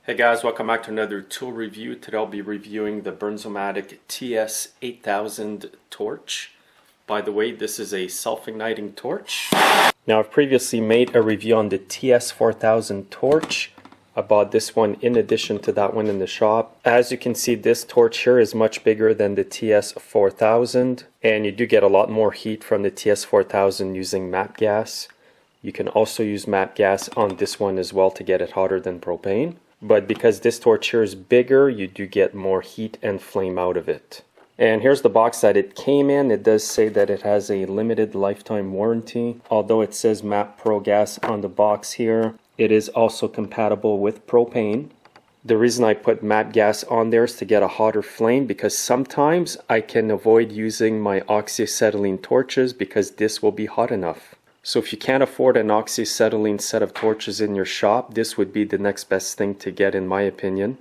Hey guys, welcome back to another tool review. Today I'll be reviewing the Bernzomatic TS8000 torch. By the way, this is a self-igniting torch. Now I've previously made a review on the TS4000 torch. I bought this one in addition to that one in the shop. As you can see, this torch here is much bigger than the TS4000, and you do get a lot more heat from the TS4000 using MAP gas. You can also use MAP gas on this one as well to get it hotter than propane. But because this torch here is bigger, you do get more heat and flame out of it. And here's the box that it came in. It does say that it has a limited lifetime warranty. Although it says MAP Pro gas on the box here, it is also compatible with propane. The reason I put MAP gas on there is to get a hotter flame, because sometimes I can avoid using my oxy-acetylene torches because this will be hot enough. So if you can't afford an oxy-acetylene set of torches in your shop, this would be the next best thing to get, in my opinion.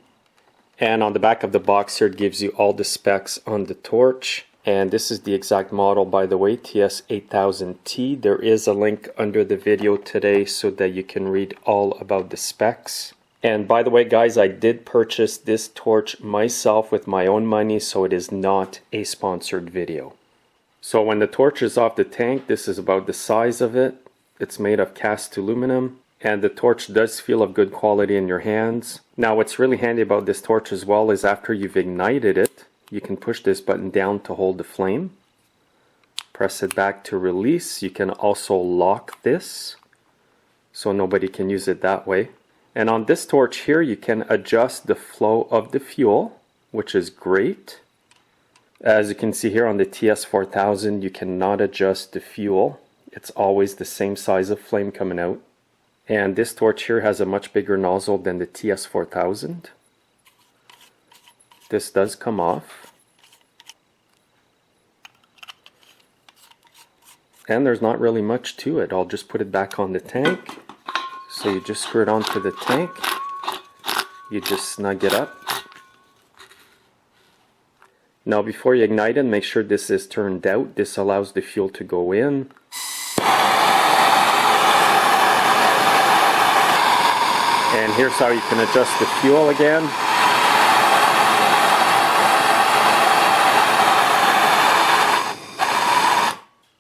And on the back of the box here, it gives you all the specs on the torch. And this is the exact model, by the way, TS8000T. There is a link under the video today so that you can read all about the specs. And by the way, guys, I did purchase this torch myself with my own money, so it is not a sponsored video. So when the torch is off the tank, this is about the size of it. It's made of cast aluminum, and the torch does feel of good quality in your hands. Now what's really handy about this torch as well is after you've ignited it, you can push this button down to hold the flame. Press it back to release. You can also lock this so nobody can use it that way. And on this torch here, you can adjust the flow of the fuel, which is great. As you can see here on the TS4000, you cannot adjust the fuel. It's always the same size of flame coming out. And this torch here has a much bigger nozzle than the TS4000. This does come off. And there's not really much to it. I'll just put it back on the tank. So you just screw it onto the tank. You just snug it up. Now before you ignite it, make sure this is turned out. This allows the fuel to go in. And here's how you can adjust the fuel again.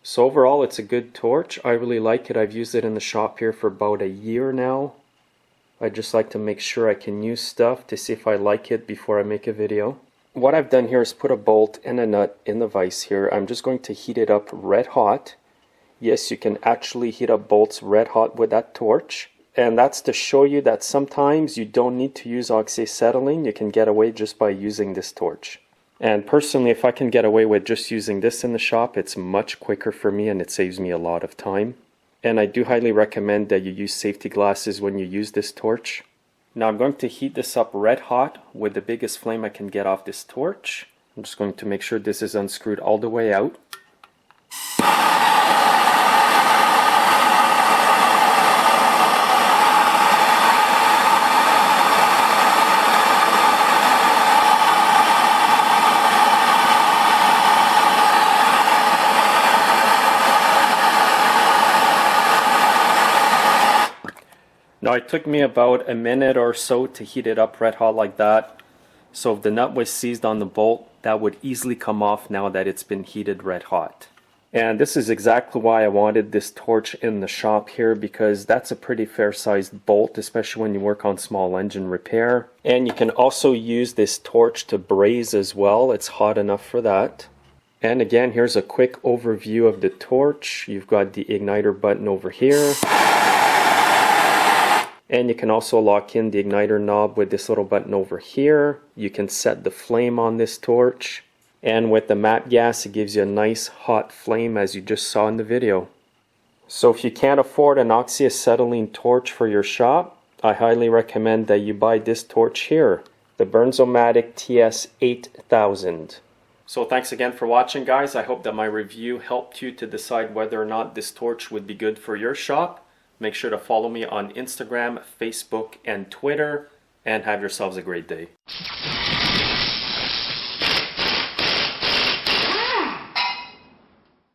So overall, it's a good torch. I really like it. I've used it in the shop here for about a year now. I just like to make sure I can use stuff to see if I like it before I make a video. What I've done here is put a bolt and a nut in the vise here. I'm just going to heat it up red hot. Yes, you can actually heat up bolts red hot with that torch. And that's to show you that sometimes you don't need to use oxy-acetylene. You can get away just by using this torch. And personally, if I can get away with just using this in the shop, it's much quicker for me and it saves me a lot of time. And I do highly recommend that you use safety glasses when you use this torch. Now I'm going to heat this up red hot with the biggest flame I can get off this torch. I'm just going to make sure this is unscrewed all the way out. Now it took me about a minute or so to heat it up red hot like that. So if the nut was seized on the bolt, that would easily come off now that it's been heated red hot. And this is exactly why I wanted this torch in the shop here, because that's a pretty fair sized bolt, especially when you work on small engine repair. And you can also use this torch to braze as well. It's hot enough for that. And again, here's a quick overview of the torch. You've got the igniter button over here. And you can also lock in the igniter knob with this little button over here. You can set the flame on this torch. And with the MAP gas, it gives you a nice hot flame, as you just saw in the video. So if you can't afford an oxy-acetylene torch for your shop, I highly recommend that you buy this torch here, the Bernzomatic TS8000. So thanks again for watching, guys. I hope that my review helped you to decide whether or not this torch would be good for your shop. Make sure to follow me on Instagram, Facebook, and Twitter, and have yourselves a great day.